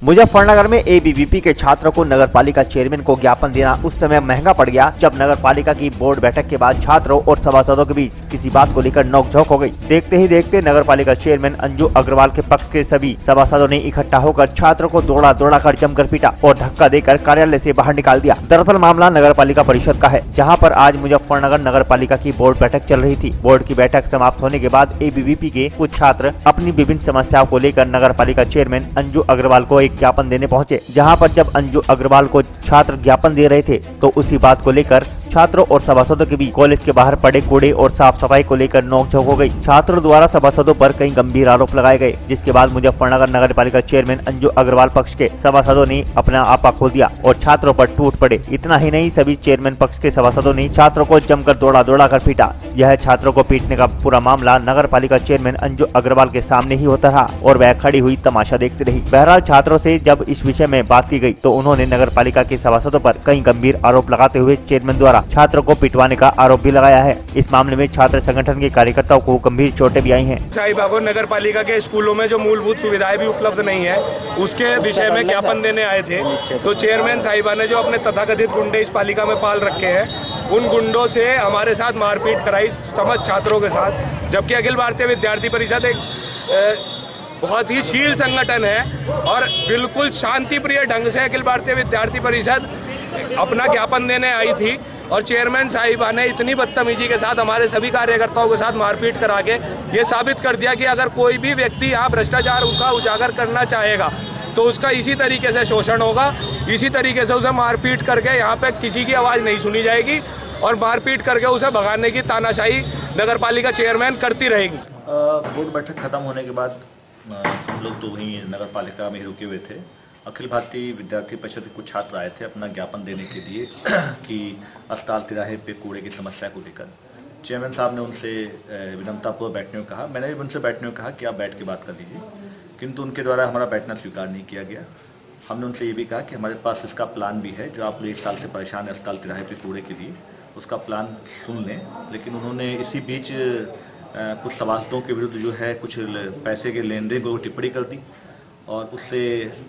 मुजफ्फरनगर में एबीवीपी के छात्र को नगर पालिका चेयरमैन को ज्ञापन देना उस समय महंगा पड़ गया जब नगर पालिका की बोर्ड बैठक के बाद छात्रों और सभासदों के बीच किसी बात को लेकर नोकझोंक हो गई। देखते ही देखते नगर पालिका चेयरमैन अंजू अग्रवाल के पक्ष के सभी सभासदों ने इकट्ठा होकर छात्रों को दौड़ा दौड़ा कर जमकर पीटा और धक्का देकर कार्यालय से बाहर निकाल दिया। दरअसल मामला नगर पालिका परिषद का है, जहाँ पर आज मुजफ्फरनगर नगर पालिका की बोर्ड बैठक चल रही थी। बोर्ड की बैठक समाप्त होने के बाद एबीवीपी के कुछ छात्र अपनी विभिन्न समस्याओं को लेकर नगर पालिका चेयरमैन अंजू अग्रवाल को एक ज्ञापन देने पहुंचे। जहां पर जब अंजू अग्रवाल को छात्र ज्ञापन दे रहे थे तो उसी बात को लेकर छात्रों और सभासदों के बीच कॉलेज के बाहर पड़े कूड़े और साफ सफाई को लेकर नोकझोंक हो गई। छात्रों द्वारा सभासदों पर कई गंभीर आरोप लगाए गए, जिसके बाद मुजफ्फरनगर नगर पालिका चेयरमैन अंजू अग्रवाल पक्ष के सभासदों ने अपना आपा खोल दिया और छात्रों पर टूट पड़े। इतना ही नहीं, सभी चेयरमैन पक्ष के सभासदों ने छात्रों को जमकर दौड़ा दौड़ा कर पीटा। यह छात्रों को पीटने का पूरा मामला नगर पालिका चेयरमैन अंजू अग्रवाल के सामने ही होता रहा और वह खड़ी हुई तमाशा देखती रही। बहरहाल छात्रों से जब इस विषय में बात की गई तो उन्होंने नगर पालिका के सभासदों पर कई गंभीर आरोप लगाते हुए चेयरमैन द्वारा छात्रों को पिटवाने का आरोप भी लगाया है। इस मामले में छात्र संगठन के कार्यकर्ताओं को गंभीर चोटें भी आई हैं। साहिबागो नगर पालिका के स्कूलों में जो मूलभूत सुविधाएं भी उपलब्ध नहीं है, उसके विषय में ज्ञापन देने आए थे। तो चेयरमैन साहिबा ने जो अपने तथाकथित गुंडे इस पालिका में पाल रखे हैं, उन गुंडों से हमारे साथ मारपीट कराई समस्त छात्रों के साथ। जबकि अखिल भारतीय विद्यार्थी परिषद एक बहुत ही शील संगठन है और बिल्कुल शांति प्रिय ढंग से अखिल भारतीय विद्यार्थी परिषद अपना ज्ञापन देने आई थी और चेयरमैन साहिबा ने इतनी बदतमीजी के साथ हमारे सभी कार्यकर्ताओं के साथ मारपीट करा के ये साबित कर दिया कि अगर कोई भी व्यक्ति यहाँ भ्रष्टाचार उसका उजागर करना चाहेगा तो उसका इसी तरीके से शोषण होगा, इसी तरीके से उसे मारपीट करके यहाँ पे किसी की आवाज़ नहीं सुनी जाएगी और मारपीट करके उसे भगाने की तानाशाही नगर पालिका चेयरमैन करती रहेगी। बोर्ड बैठक खत्म होने के बाद हम लोग तो वहीं नगर पालिका में रुके हुए थे। अखिल भारतीय विद्यार्थी परिषद के कुछ छात्र आए थे अपना ज्ञापन देने के लिए कि अस्पताल तिराहे पे कूड़े की समस्या को लेकर। चेयरमैन साहब ने उनसे विनम्रतापूर्वक बैठने को कहा। मैंने भी उनसे बैठने को कहा कि आप बैठ के बात कर लीजिए, किंतु उनके द्वारा हमारा बैठना स्वीकार नहीं किया गया। हमने उनसे ये भी कहा कि हमारे पास इसका प्लान भी है, जो आप लोग 1 साल से परेशान है अस्पताल तिराहे पे कूड़े के लिए, उसका प्लान सुन लें। लेकिन उन्होंने इसी बीच कुछ सभासदों के विरुद्ध जो है कुछ पैसे के लेन देन को टिप्पणी कर दी और उससे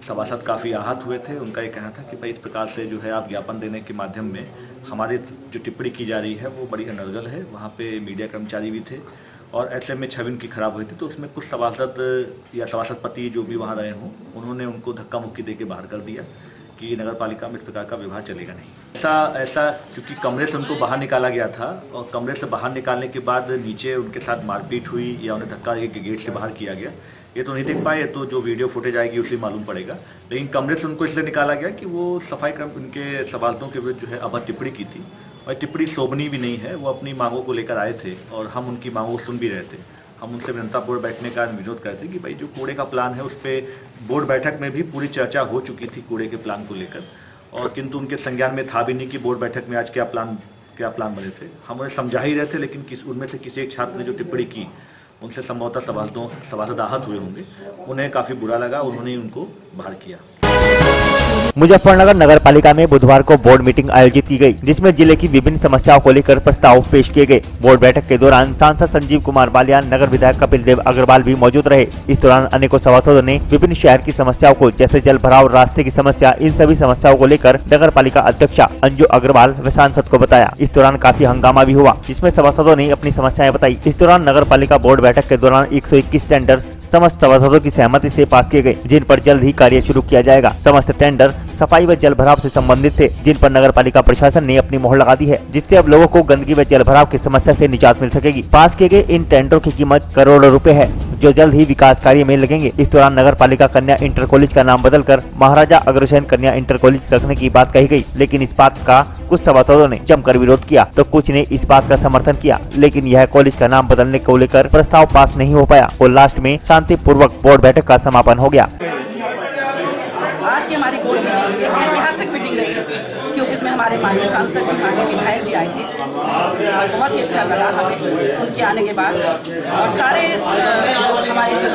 सभासद काफ़ी आहत हुए थे। उनका ये कहना था कि भाई इस प्रकार से जो है आप ज्ञापन देने के माध्यम में हमारी जो टिप्पणी की जा रही है वो बड़ी अनर्गल है। वहाँ पे मीडिया कर्मचारी भी थे और ऐसे में छवि उनकी खराब हुई थी। तो उसमें कुछ सभासद या सभासदपति जो भी वहाँ रहे हों, उन्होंने उनको धक्का मुक्की दे के बाहर कर दिया कि नगर पालिका में इस प्रकार का व्यवहार चलेगा नहीं। ऐसा क्योंकि कमरे से उनको बाहर निकाला गया था और कमरे से बाहर निकालने के बाद नीचे उनके साथ मारपीट हुई या उन्हें धक्का के गेट से बाहर किया गया, ये तो नहीं देख पाए। तो जो वीडियो फुटेज आएगी उसे मालूम पड़ेगा। लेकिन कमरे से उनको इसलिए निकाला गया कि वो सफाई क्रम उनके सभासदों के विरुद्ध जो है अभद्र टिप्पणी की थी और टिप्पणी शोभनीय भी नहीं है। वो अपनी मांगों को लेकर आए थे और हम उनकी मांगों को सुन भी रहे थे। हम उनसे विनम्रतापूर्वक बैठने का विरोध करते थे कि भाई जो कूड़े का प्लान है उस पर बोर्ड बैठक में भी पूरी चर्चा हो चुकी थी कूड़े के प्लान को लेकर, और किंतु उनके संज्ञान में था भी नहीं कि बोर्ड बैठक में आज क्या प्लान बने थे। हम उन्हें समझा ही रहे थे, लेकिन उनमें से किसी एक छात्र ने जो टिप्पणी की उनसे संभवतः सभासद आहत हुए होंगे, उन्हें काफ़ी बुरा लगा, उन्होंने उनको बाहर किया। मुजफ्फरनगर नगर पालिका में बुधवार को बोर्ड मीटिंग आयोजित की गई, जिसमें जिले की विभिन्न समस्याओं को लेकर प्रस्ताव पेश किए गए। बोर्ड बैठक के दौरान सांसद संजीव कुमार बालियान, नगर विधायक कपिल देव अग्रवाल भी मौजूद रहे। इस दौरान अनेकों सभासदों ने विभिन्न शहर की समस्याओं को, जैसे जल भराव, रास्ते की समस्या, इन सभी समस्याओं को लेकर नगर पालिका अध्यक्षा अंजू अग्रवाल व सांसद को बताया। इस दौरान काफी हंगामा भी हुआ, जिसमें सभासदों ने अपनी समस्याएं बताई। इस दौरान नगर पालिका बोर्ड बैठक के दौरान 121 टेंडर समस्त सभासदों की सहमति से पास किए गए, जिन पर जल्द ही कार्य शुरू किया जाएगा। समस्त टेंडर सफाई व जल भराव से संबंधित थे, जिन पर नगर पालिका प्रशासन ने अपनी मोहर लगा दी है, जिससे अब लोगों को गंदगी व जल भराव की समस्या से निजात मिल सकेगी। पास किए गए इन टेंडरों की कीमत करोड़ों रुपए है, जो जल्द ही विकास कार्य में लगेंगे। इस दौरान नगर पालिका कन्या इंटर कॉलेज का नाम बदलकर महाराजा अग्रसेन कन्या इंटर कॉलेज रखने की बात कही गई, लेकिन इस बात का कुछ सभासदों ने जमकर विरोध किया तो कुछ ने इस बात का समर्थन किया। लेकिन यह कॉलेज का नाम बदलने को लेकर प्रस्ताव पास नहीं हो पाया और लास्ट में शांतिपूर्वक बोर्ड बैठक का समापन हो गया। आज की हमारी बोर्ड मीटिंग एक ऐतिहासिक मीटिंग रही, क्योंकि इसमें हमारे माननीय सांसद जी, माननीय विधायक जी आए थे और बहुत ही अच्छा लगा हमें उनके आने के बाद। और सारे लोग हमारे जो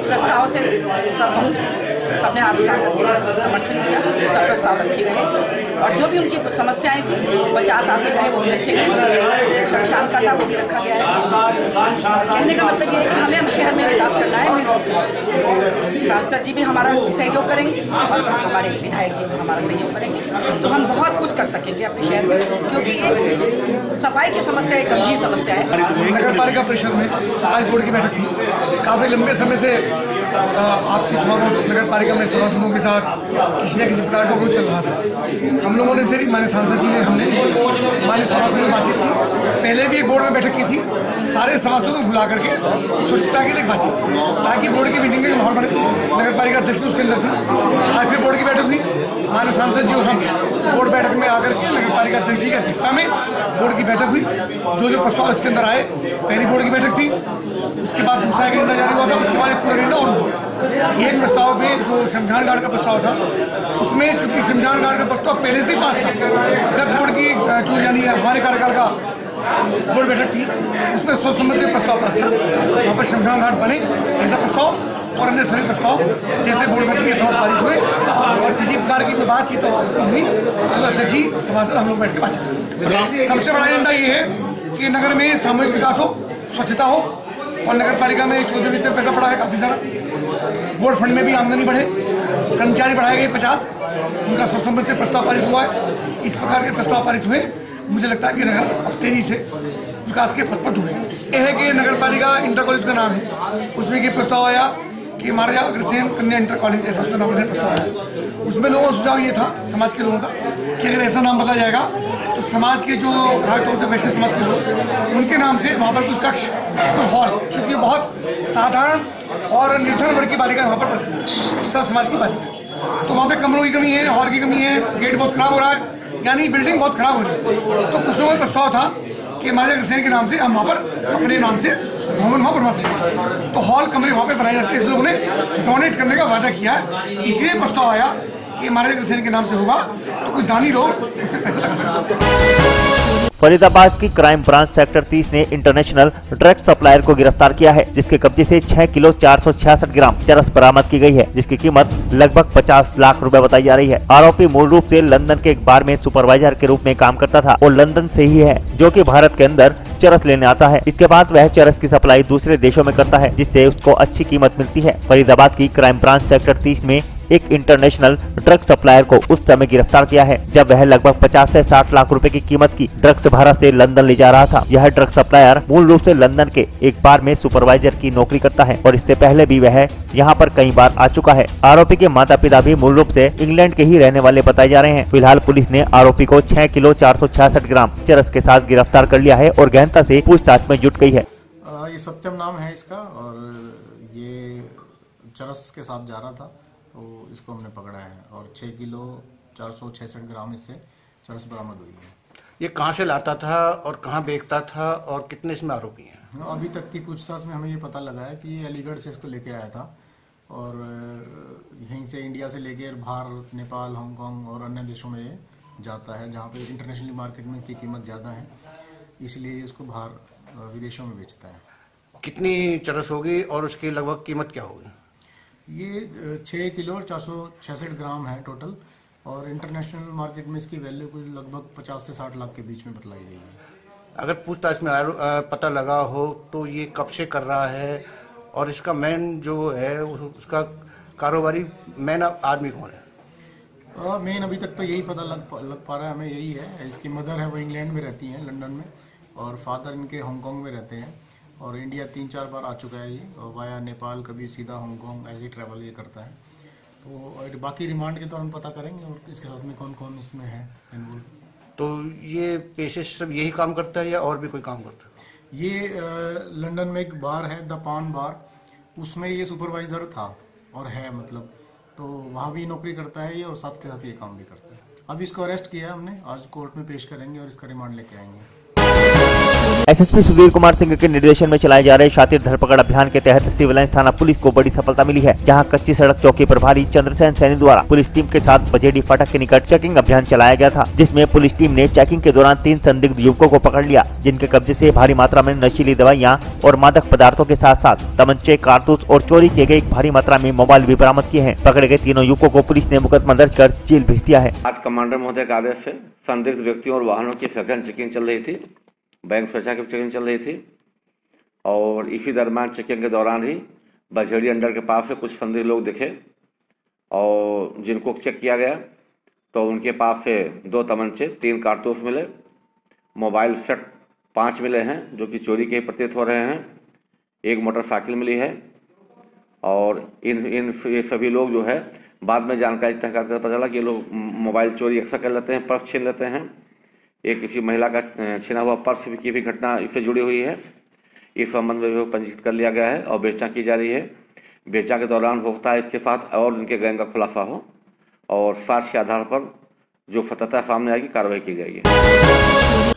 प्रस्ताव से सब बहुत सबने हाथ उठा करके समर्थन किया, सब प्रस्ताव रखे गए और जो भी उनकी समस्याएं थी 50 आदमी रहे वो भी रखे गए, शमशान का था वो भी रखा गया है। और कहने का मतलब ये है कि हमें शहर में विकास करना है मिलजुल। सांसद जी भी हमारा सहयोग करेंगे और हमारे विधायक जी भी हमारा सहयोग करेंगे, तो हम बहुत कुछ कर सकेंगे अपने शहर में, क्योंकि ये सफाई की समस्या एक गंभीर समस्या है। नगर पालिका परिषद में आज बोर्ड की बैठक थी। काफ़ी लंबे समय से आपसी थोड़ा बहुत नगर पालिका में सभासदों के साथ किसी न किसी प्रकार का विरोध चल रहा था। हम लोगों ने से माननीय सांसद जी ने हमने माननीय सभासदों में बातचीत की। पहले भी एक बोर्ड में बैठक की थी, सारे सभासदों को बुला करके स्वच्छता के लिए बातचीत की ताकि बोर्ड की मीटिंग का माहौल बने। नगर पालिका अध्यक्ष भी उसके अंदर थी। आज फिर बोर्ड की बैठक हुई, माननीय सांसद जी और हम बोर्ड बैठक में आकर के नगर पालिका अध्यक्ष जी की अध्यक्षता में बोर्ड की बैठक हुई। जो प्रस्ताव इसके अंदर आए, पहली बोर्ड की बैठक थी, उसके बाद दूसरा एक एजेंडा जारी हुआ था, उसके बाद एक पूरा एजेंडा और हुआ। एक प्रस्ताव में जो शमशान घाट का प्रस्ताव था, उसमें चूंकि शमशान घाट का प्रस्ताव पहले से पास था, गत बोर्ड की जो यानी हमारे कार्यकाल का बोर्ड बैठक थी, उसमें सर्वसम्मति प्रस्ताव पास था, वहाँ पर शमशान घाट बने ऐसा प्रस्ताव और अन्य सभी प्रस्ताव जैसे बोर्ड में पारित हुए और किसी प्रकार की कोई बात की तो हुई तो अध्यक्ष जी सभासद हम लोग बैठ के बातचीत करें। सबसे बड़ा एजेंडा ये है कि नगर में सामूहिक विकास हो, स्वच्छता हो और नगर पालिका में 14 वित्त पैसा पड़ा है काफ़ी सारा। बोर्ड फंड में भी आमदनी बढ़े, कर्मचारी बढ़ाए गए 50, उनका सर्वसम्मति प्रस्ताव पारित हुआ है। इस प्रकार के प्रस्ताव पारित हुए, मुझे लगता है कि नगर अब तेजी से विकास के पथ पर जुड़े। यह है कि नगर पालिका इंटर कॉलेज का नाम है, उसमें ये प्रस्ताव आया कि महाराजा अग्रसेन कन्या इंटर कॉलेज ऐसा उसका नाम प्रस्ताव आया। उसमें लोगों का सुझाव ये था समाज के लोगों का कि अगर ऐसा नाम बदला जाएगा तो समाज के जो खास तौर पर वैश्य समाज के लोग उनके नाम से वहाँ पर कुछ कक्ष, कोई हॉल, चूँकि बहुत साधारण और निर्धन वर्ग की बालिका वहाँ पर पढ़ती है, सब समाज की बालिका, तो वहाँ पे कमरों की कमी है, हॉल की कमी है, गेट बहुत खराब हो रहा है, यानी बिल्डिंग बहुत खराब हो रही है। तो कुछ लोगों का प्रस्ताव था कि महाराजा अग्रसेन के नाम से हम वहाँ पर अपने नाम से भवन वहाँ बनवा सकते हैं, तो हॉल कमरे वहाँ पे बनाए जाते हैं। इस लोगों ने डोनेट करने का वादा किया है, इसलिए प्रस्ताव आया कि महाराजा अग्रसेन के नाम से होगा तो कुछ दानी लोग उससे पैसा लगा सकते हैं। फरीदाबाद की क्राइम ब्रांच सेक्टर 30 ने इंटरनेशनल ड्रग सप्लायर को गिरफ्तार किया है, जिसके कब्जे से 6 किलो 466 ग्राम चरस बरामद की गई है, जिसकी कीमत लगभग 50 लाख रुपए बताई जा रही है। आरोपी मूल रूप से लंदन के एक बार में सुपरवाइजर के रूप में काम करता था और लंदन से ही है, जो कि भारत के अंदर चरस लेने आता है। इसके बाद वह चरस की सप्लाई दूसरे देशों में करता है, जिससे उसको अच्छी कीमत मिलती है। फरीदाबाद की क्राइम ब्रांच सेक्टर 30 में एक इंटरनेशनल ड्रग सप्लायर को उस समय गिरफ्तार किया है जब वह लगभग 50 से 60 लाख रुपए की कीमत की ड्रग्स भारत से लंदन ले जा रहा था। यह ड्रग सप्लायर मूल रूप से लंदन के एक बार में सुपरवाइजर की नौकरी करता है और इससे पहले भी वह यहाँ पर कई बार आ चुका है। आरोपी के माता पिता भी मूल रूप से इंग्लैंड के ही रहने वाले बताए जा रहे हैं। फिलहाल पुलिस ने आरोपी को 6 किलो 466 ग्राम चरस के साथ गिरफ्तार कर लिया है और गहनता से पूछताछ में जुट गई है। ये सत्यम नाम है इसका और ये चरस के साथ जा रहा था, तो इसको हमने पकड़ा है और 6 किलो 466 ग्राम इससे चरस बरामद हुई है। ये कहाँ से लाता था और कहाँ बेचता था और कितने इसमें आरोपी हैं? अभी तक की पूछताछ में हमें ये पता लगा है कि ये अलीगढ़ से इसको लेके आया था और यहीं से इंडिया से लेके बाहर नेपाल, हांगकांग और अन्य देशों में ये जाता है, जहाँ पे इंटरनेशनल मार्केट में इसकी कीमत ज़्यादा है, इसलिए इसको बाहर विदेशों में बेचता है। कितनी चरस होगी और उसकी लगभग कीमत क्या होगी? ये 6 किलो 466 ग्राम है टोटल और इंटरनेशनल मार्केट में इसकी वैल्यू कुछ लगभग 50 से 60 लाख के बीच में बतलाई गई है। अगर पूछताछ में पता लगा हो तो ये कब से कर रहा है और इसका मेन जो है उसका कारोबारी मेन आदमी कौन है? मेन अभी तक तो यही पता लग पा रहा है हमें, यही है। इसकी मदर है वो इंग्लैंड में रहती हैं, लंदन में, और फादर इनके हांगकांग में रहते हैं और इंडिया 3-4 बार आ चुका है ये, और वाया नेपाल, कभी सीधा हांगकांग, ऐसे ट्रैवल ये करता है। तो बाकी रिमांड के दौरान पता करेंगे और इसके साथ में कौन कौन इसमें है इन्वॉल्व। तो ये पेशे सिर्फ यही काम करता है या और भी कोई काम करता है? ये लंदन में एक बार है द पान बार, उसमें ये सुपरवाइजर था और है, मतलब तो वहाँ भी नौकरी करता है ये और साथ के साथ ये काम भी करता है। अभी इसको अरेस्ट किया है हमने, आज कोर्ट में पेश करेंगे और इसका रिमांड लेके आएंगे। एसएसपी सुधीर कुमार सिंह के निर्देशन में चलाए जा रहे शातिर धरपकड़ अभियान के तहत सिविल लाइन थाना पुलिस को बड़ी सफलता मिली है, जहां कच्ची सड़क चौकी प्रभारी चंद्रसेन सैनी द्वारा पुलिस टीम के साथ बजेडी फाटक के निकट चेकिंग अभियान चलाया गया था, जिसमें पुलिस टीम ने चेकिंग के दौरान 3 संदिग्ध युवकों को पकड़ लिया, जिनके कब्जे से भारी मात्रा में नशीली दवाइयां और मादक पदार्थों के साथ साथ तमंचे, कारतूस और चोरी किए गए भारी मात्रा में मोबाइल भी बरामद किए हैं। पकड़े गए तीनों युवकों को पुलिस ने मुकदमा दर्ज कर जेल भेज दिया है। आज कमांडर महोदय के आदेश से संदिग्ध व्यक्तियों और वाहनों की सघन चेकिंग चल रही थी, बैंक सुरक्षा की चेकिंग चल रही थी और इसी दरम्यान चेकिंग के दौरान ही बजेड़ी अंडर के पास से कुछ संदिग्ध लोग दिखे और जिनको चेक किया गया तो उनके पास से 2 तमंचे, 3 कारतूस मिले, मोबाइल सेट 5 मिले हैं जो कि चोरी के प्रतीत हो रहे हैं, 1 मोटरसाइकिल मिली है और ये सभी लोग जो है बाद में जानकारी तहकीकात कर पता चला कि ये लोग मोबाइल चोरी अक्सर कर लेते हैं, पर्स छीन लेते हैं। एक किसी महिला का छीना हुआ पर्स की भी घटना इससे जुड़ी हुई है। इस संबंध में पंजीकृत कर लिया गया है और बेचा की जा रही है। बेचा के दौरान हो सकता है इसके साथ और उनके गैंग का खुलासा हो और साक्ष्य के आधार पर जो सत्यता सामने आएगी कार्रवाई की जाएगी।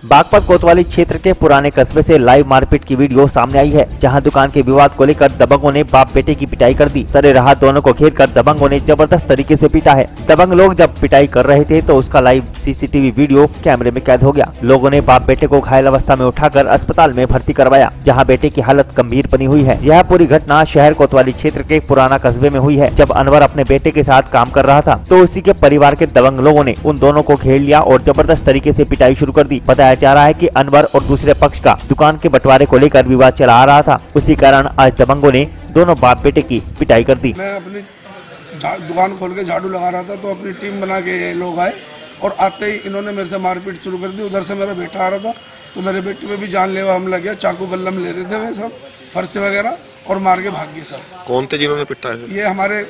बागपत कोतवाली क्षेत्र के पुराने कस्बे से लाइव मारपीट की वीडियो सामने आई है, जहां दुकान के विवाद को लेकर दबंगों ने बाप बेटे की पिटाई कर दी। सरे राह दोनों को घेर कर दबंगों ने जबरदस्त तरीके से पीटा है। दबंग लोग जब पिटाई कर रहे थे तो उसका लाइव सीसीटीवी वीडियो कैमरे में कैद हो गया। लोगों ने बाप बेटे को घायल अवस्था में उठाकर अस्पताल में भर्ती करवाया, जहाँ बेटे की हालत गंभीर बनी हुई है। यह पूरी घटना शहर कोतवाली क्षेत्र के पुराना कस्बे में हुई है। जब अनवर अपने बेटे के साथ काम कर रहा था तो उसी के परिवार के दबंग लोगों ने उन दोनों को घेर लिया और जबरदस्त तरीके से पिटाई शुरू कर दी। बताया जा रहा है कि अनवर और दूसरे पक्ष का दुकान के बंटवारे को लेकर विवाद चला आ रहा था। उसी कारण आज दबंगों ने दोनों बाप बेटे की पिटाई कर दी। मैं अपनी दुकान खोल के झाड़ू लगा रहा था तो अपनी टीम बना के ये लोग आए और आते ही इन्होंने मेरे से मारपीट शुरू कर दी। उधर से मेरा बेटा आ रहा था तो मेरे बेटे पे भी जानलेवा हमला किया, चाकू बल्लम ले रहे थे वे सब, फर्श वगैरह, और मार के भाग गए सब। कौन थे जिन्होंने पिटा है? ये हमारे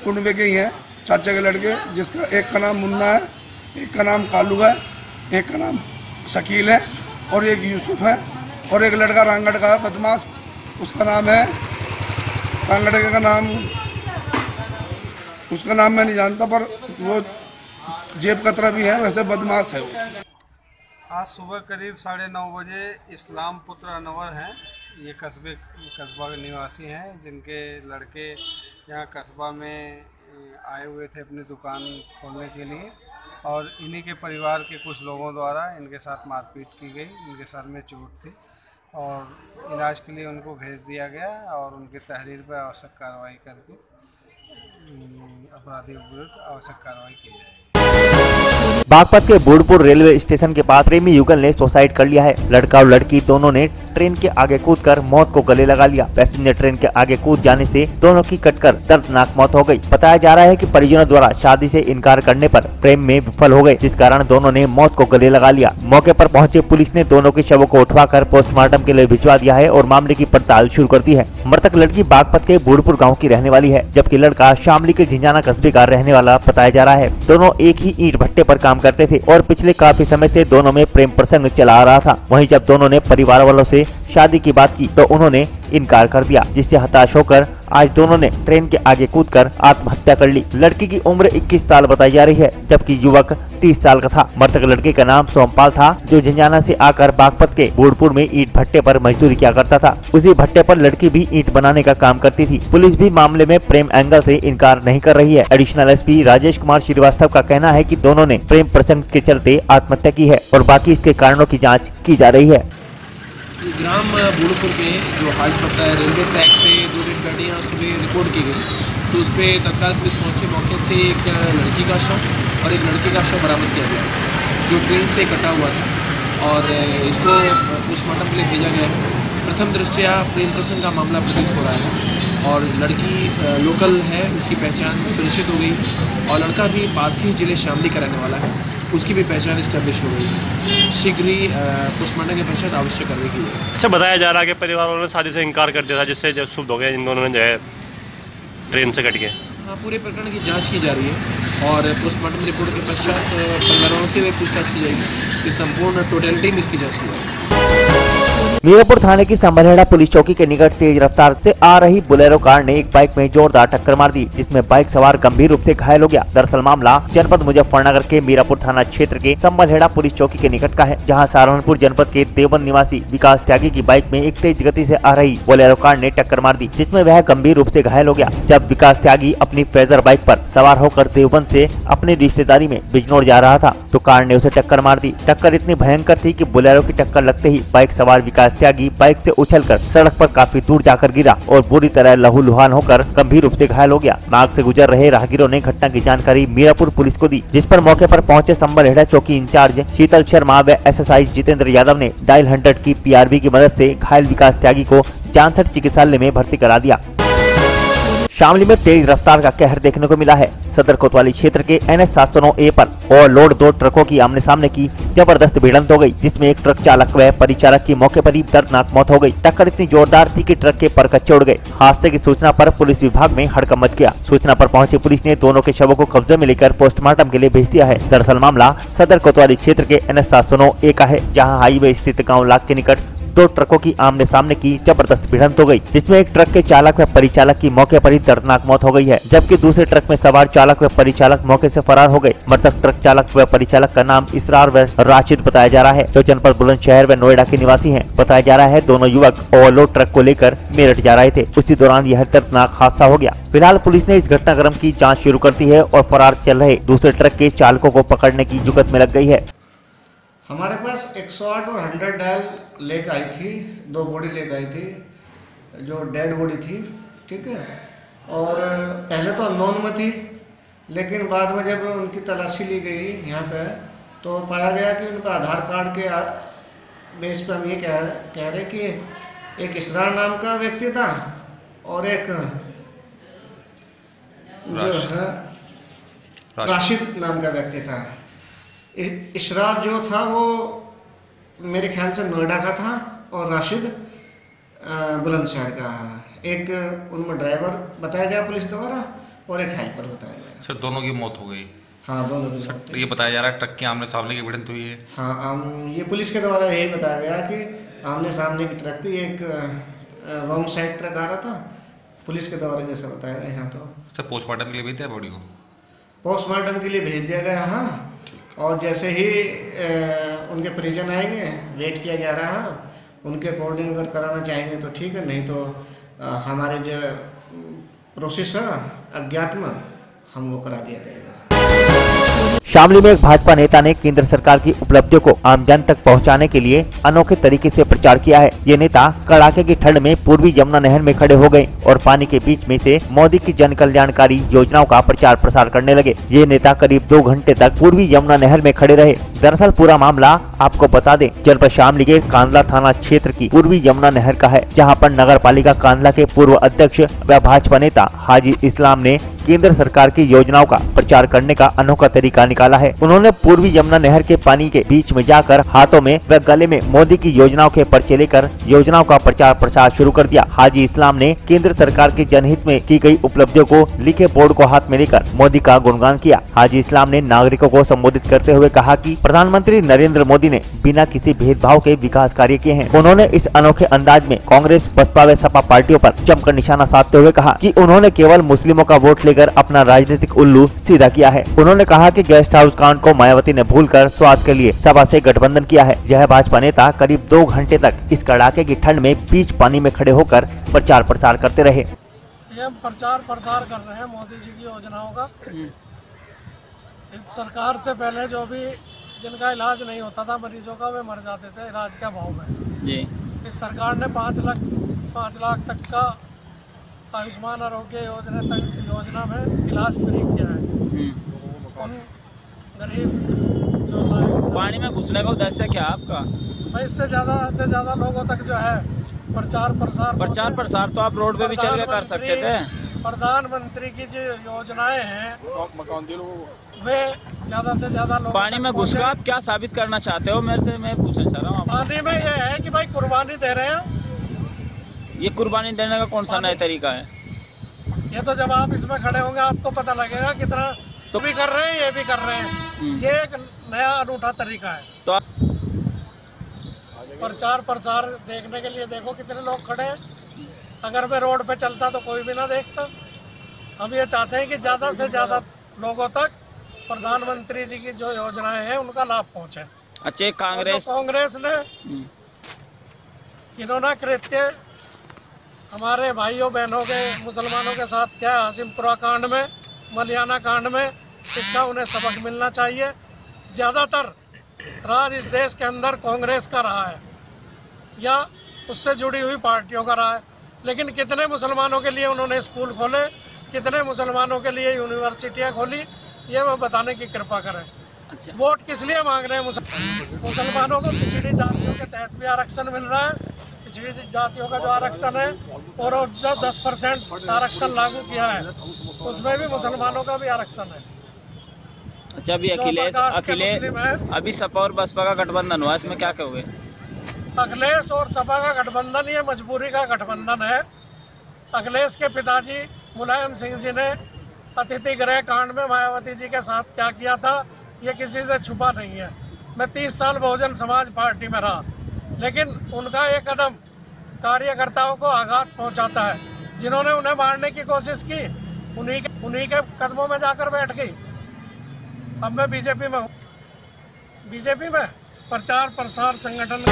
कुंडे के ही हैं, चाचा के लड़के, जिसका एक का नाम मुन्ना है, एक का नाम कालू है, एक का नाम शकील है और एक यूसुफ है और एक लड़का रांगड़ का है बदमाश, उसका नाम है रांगड़ का नाम, उसका नाम मैं नहीं जानता पर वो जेब कतरा भी है, वैसे बदमाश है वो। आज सुबह करीब 9:30 बजे इस्लाम पुत्र अनवर हैं, ये कस्बा के निवासी हैं, जिनके लड़के यहाँ कस्बा में आए हुए थे अपनी दुकान खोलने के लिए और इन्हीं के परिवार के कुछ लोगों द्वारा इनके साथ मारपीट की गई। इनके सर में चोट थी और इलाज के लिए उनको भेज दिया गया और उनके तहरीर पर आवश्यक कार्रवाई करके अपराधियों के विरुद्ध आवश्यक कार्रवाई की जाएगी। बागपत के बूढ़पुर रेलवे स्टेशन के पास प्रेमी युगल ने सुसाइड कर लिया है। लड़का और लड़की दोनों ने ट्रेन के आगे कूदकर मौत को गले लगा लिया। पैसेंजर ट्रेन के आगे कूद जाने से दोनों की कटकर दर्दनाक मौत हो गई। बताया जा रहा है कि परिजनों द्वारा शादी से इनकार करने पर प्रेम में विफल हो गए, जिस कारण दोनों ने मौत को गले लगा लिया। मौके पर पहुंचे पुलिस ने दोनों के शवों को उठवाकर पोस्टमार्टम के लिए भिजवा दिया है और मामले की पड़ताल शुरू कर दी है। मृतक लड़की बागपत के बूढ़पुर गाँव की रहने वाली है, जबकि लड़का शामली के झिंझाना कस्बे का रहने वाला बताया जा रहा है। दोनों एक ही ईंट भट्टे पर काम करते थे और पिछले काफी समय से दोनों में प्रेम प्रसंग चला आ रहा था। वहीं जब दोनों ने परिवार वालों से शादी की बात की तो उन्होंने इनकार कर दिया, जिससे हताश होकर आज दोनों ने ट्रेन के आगे कूदकर आत्महत्या कर ली। लड़की की उम्र 21 साल बताई जा रही है, जबकि युवक 30 साल का था। मृतक लड़के का नाम सोमपाल था, जो झिंझाना से आकर बागपत के बूढ़पुर में ईंट भट्टे पर मजदूरी किया करता था। उसी भट्टे पर लड़की भी ईंट बनाने का काम करती थी। पुलिस भी मामले में प्रेम एंगल से इनकार नहीं कर रही है। एडिशनल एसपी राजेश कुमार श्रीवास्तव का कहना है कि दोनों ने प्रेम प्रसंग के चलते आत्महत्या की है और बाकी इसके कारणों की जाँच की जा रही है। ग्राम बूढ़पुर में जो हाल पड़ता है रेलवे ट्रैक से 2 डेड गाड़ियाँ सुबह रिपोर्ट की गई, तो उस पर तत्काल पुलिस पहुँचे। मौके से एक लड़की का शव और एक लड़के का शव बरामद किया गया, जो ट्रेन से कटा हुआ था और इसको पोस्टमार्टम के लिए भेजा गया है। प्रथम दृष्टया प्रेम प्रसंग का मामला प्रतीत हो रहा है और लड़की लोकल है, उसकी पहचान सुनिश्चित हो गई और लड़का भी पास के ही जिले शामली का रहने वाला है, उसकी भी पहचान इस्टेब्लिश हो गई। शीघ्र ही पोस्टमार्टम के पश्चात आवश्यक कार्रवाई की है। अच्छा, बताया जा रहा है कि परिवार वालों ने शादी से इनकार कर दिया था, जिससे जब शुभ हो गया इन दोनों ने जो है ट्रेन से कट गए। हाँ, पूरे प्रकरण की जांच की जा रही है और पोस्टमार्टम रिपोर्ट के पश्चात परिवारों से पूछताछ की जाएगी कि संपूर्ण टोटलिटी में इसकी जाँच की जाएगी। मीरापुर थाने की संभलहेड़ा पुलिस चौकी के निकट तेज रफ्तार से आ रही बोलेरो कार ने एक बाइक में जोरदार टक्कर मार दी, जिसमें बाइक सवार गंभीर रूप से घायल हो गया। दरअसल मामला जनपद मुजफ्फरनगर के मीरापुर थाना क्षेत्र के संभलहेड़ा पुलिस चौकी के निकट का है, जहां सहारनपुर जनपद के देवबंद निवासी विकास त्यागी की बाइक में एक तेज गति से आ रही बोलेरो कार ने टक्कर मार दी, जिसमें वह गंभीर रूप से घायल हो गया। जब विकास त्यागी अपनी फेजर बाइक पर सवार होकर देवबंद से अपनी रिश्तेदारी में बिजनौर जा रहा था तो कार ने उसे टक्कर मार दी। टक्कर इतनी भयंकर थी कि बोलेरो की टक्कर लगते ही बाइक सवार विकास त्यागी बाइक से उछलकर सड़क पर काफी दूर जाकर गिरा और बुरी तरह लहूलुहान होकर गंभीर रूप से घायल हो गया। मार्ग से गुजर रहे राहगीरों ने घटना की जानकारी मीरापुर पुलिस को दी, जिस पर मौके पर पहुंचे संभलहेड़ा चौकी इंचार्ज शीतल शर्मा व एसएसआई जितेंद्र यादव ने डायल 100 की पीआरबी की मदद से घायल विकास त्यागी को जानसठ चिकित्सालय में भर्ती करा दिया। शामली में तेज रफ्तार का कहर देखने को मिला है। सदर कोतवाली क्षेत्र के NH 709A पर ओवरलोड 2 ट्रकों की आमने सामने की जबरदस्त भिड़ंत हो गई, जिसमें एक ट्रक चालक व परिचालक की मौके पर ही दर्दनाक मौत हो गई। टक्कर इतनी जोरदार थी कि ट्रक के पर कच्चे उड़ गए। हादसे की सूचना पर पुलिस विभाग में हड़कंप मच गया। सूचना पर पहुंची पुलिस ने दोनों के शवों को कब्जे में लेकर पोस्टमार्टम के लिए भेज दिया है। दरअसल मामला सदर कोतवाली क्षेत्र के NH 709A का है, जहाँ हाईवे स्थित गाँव लाख के निकट 2 ट्रकों की आमने सामने की जबरदस्त भिड़ंत हो गई, जिसमें एक ट्रक के चालक व परिचालक की मौके पर ही दर्दनाक मौत हो गई है, जबकि दूसरे ट्रक में सवार चालक व परिचालक मौके से फरार हो गए। मृतक ट्रक चालक व परिचालक का नाम इसरार व राशिद बताया जा रहा है, जो जनपद बुलंदशहर व नोएडा के निवासी हैं। बताया जा रहा है दोनों युवक ओवरलोड ट्रक को लेकर मेरठ जा रहे थे। उसी दौरान यह दर्दनाक हादसा हो गया। फिलहाल पुलिस ने इस घटनाक्रम की जाँच शुरू कर दी है और फरार चल रहे दूसरे ट्रक के चालकों को पकड़ने की जुगत में लग गई है। हमारे पास 108 और 100 डायल लेकर आई थी, 2 बॉडी लेकर आई थी, जो डेड बॉडी थी, ठीक है। और पहले तो अननोन में थी, लेकिन बाद में जब उनकी तलाशी ली गई यहाँ पे तो पाया गया कि उन पर आधार कार्ड के बेस पर हम ये कह रहे कि एक इसरार नाम का व्यक्ति था और एक जो है राशिद नाम का व्यक्ति था। इसरार जो था वो मेरे ख्याल से नोएडा का था और राशिद बुलंदशहर का। एक उनमें ड्राइवर बताया गया पुलिस द्वारा और एक हेल्पर बताया गया। सर दोनों की मौत हो गई? हाँ, दोनों की मौत। तो ये बताया जा रहा है ट्रक के आमने सामने की भिड़ंत हुई है? हाँ, ये पुलिस के द्वारा यही बताया गया कि आमने सामने की ट्रक थी, एक रॉन्ग साइड ट्रक आ रहा था, पुलिस के द्वारा जैसा बताया गया। यहाँ तो सर पोस्टमार्टम के लिए भेज दिया बॉडी को? पोस्टमार्टम के लिए भेज दिया गया। हाँ, और जैसे ही उनके परिजन आएंगे वेट किया जा रहा है, उनके अकॉर्डिंग अगर कराना चाहेंगे तो ठीक है, नहीं तो हमारे जो प्रोसेस है अज्ञात में हम वो करा दिया जाएगा। शामली में एक भाजपा नेता ने केंद्र सरकार की उपलब्धियों को आमजन तक पहुंचाने के लिए अनोखे तरीके से प्रचार किया है। ये नेता कड़ाके की ठंड में पूर्वी यमुना नहर में खड़े हो गए और पानी के बीच में से मोदी की जन कल्याणकारी योजनाओं का प्रचार प्रसार करने लगे। ये नेता करीब 2 घंटे तक पूर्वी यमुना नहर में खड़े रहे। दरअसल पूरा मामला आपको बता दें, जनपद शामली के कांदला थाना क्षेत्र की पूर्वी यमुना नहर का है, जहाँ पर नगर पालिका कांदला के पूर्व अध्यक्ष व भाजपा नेता हाजी इस्लाम ने केंद्र सरकार की योजनाओं का प्रचार करने का अनोखा तरीका निकाला है। उन्होंने पूर्वी यमुना नहर के पानी के बीच में जाकर हाथों में व गले में मोदी की योजनाओं के पर्चे लेकर योजनाओं का प्रचार प्रसार शुरू कर दिया। हाजी इस्लाम ने केंद्र सरकार की जनहित में की गई उपलब्धियों को लिखे बोर्ड को हाथ में लेकर मोदी का गुणगान किया। हाजी इस्लाम ने नागरिकों को संबोधित करते हुए कहा कि प्रधानमंत्री नरेंद्र मोदी ने बिना किसी भेदभाव के विकास कार्य किए हैं। उन्होंने इस अनोखे अंदाज में कांग्रेस, बसपा व सपा पार्टियों पर जमकर निशाना साधते हुए कहा कि उन्होंने केवल मुस्लिमों का वोट लेकर अपना राजनीतिक उल्लू सीधा किया है। उन्होंने कहा कि गेस्ट हाउस कांड को मायावती ने भूलकर स्वाद के लिए सपा से गठबंधन किया है। यह भाजपा नेता करीब 2 घंटे तक इस कड़ाके की ठंड में बीच पानी में खड़े होकर प्रचार प्रसार करते रहे। ये प्रचार प्रसार कर रहे हैं मोदी जी की योजनाओं का। इस सरकार से पहले जो भी जिनका इलाज नहीं होता था मरीजों का, वे मर जाते थे इलाज के अभाव में। जी। इस सरकार ने 5 लाख तक का आयुष्मान आरोग्य योजना में इलाज फ्री किया है। उन गरीब जो पानी में घुसने का उद्देश्य क्या आपका? भाई इससे ज़्यादा लोगों तक जो है प्रचार प्रसार तो आप रोड पे भी चल के कर सकते थे। प्रधानमंत्री की जो योजनाएं हैं वे ज़्यादा से ज़्यादा लोग पानी में घुस कर आप क्या साबित करना चाहते हो? मेरे से मैं पूछना चाह रहा हूँ। पानी में ये है कि भाई कुर्बानी दे रहे हैं। ये कुर्बानी देने का कौन सा नया तरीका है? ये तो जब आप इसमें खड़े होंगे आपको पता लगेगा कितना तो भी कर रहे हैं, ये भी कर रहे हैं। ये एक नया अनूठा तरीका है। तो प्रचार प्रसार देखने के लिए देखो कितने लोग खड़े हैं। अगर मैं रोड पे चलता तो कोई भी ना देखता। हम ये चाहते हैं कि ज़्यादा से ज़्यादा लोगों तक प्रधानमंत्री जी की जो योजनाएं हैं उनका लाभ पहुंचे। अच्छा, कांग्रेस ने घिनौना कृत्य हमारे भाइयों बहनों के मुसलमानों के साथ क्या हाशिमपुरा कांड में, मलियाना कांड में, इसका उन्हें सबक मिलना चाहिए। ज़्यादातर राज इस देश के अंदर कांग्रेस का रहा है या उससे जुड़ी हुई पार्टियों का रहा है, लेकिन कितने मुसलमानों के लिए उन्होंने स्कूल खोले, कितने मुसलमानों के लिए यूनिवर्सिटियाँ खोली, ये वो बताने की कृपा करें। अच्छा। वोट किस लिए मांग रहे हैं? मुसलमानों को पिछड़ी जातियों के तहत भी आरक्षण मिल रहा है। पिछड़ी जातियों का जो आरक्षण है और जो 10% आरक्षण लागू किया है उसमें भी मुसलमानों का भी आरक्षण है। अच्छा, अभी अभी सपा और बसपा का गठबंधन हुआ, इसमें क्या कहोगे? अखिलेश और सपा का गठबंधन ये मजबूरी का गठबंधन है। अखिलेश के पिताजी मुलायम सिंह जी ने अतिथि गृह कांड में मायावती जी के साथ क्या किया था ये किसी से छुपा नहीं है। मैं 30 साल बहुजन समाज पार्टी में रहा, लेकिन उनका एक कदम कार्यकर्ताओं को आघात पहुंचाता है। जिन्होंने उन्हें मारने की कोशिश की उन्हीं के कदमों में जाकर बैठ गई। अब मैं बीजेपी में हूँ, बीजेपी में प्रचार प्रसार संगठन।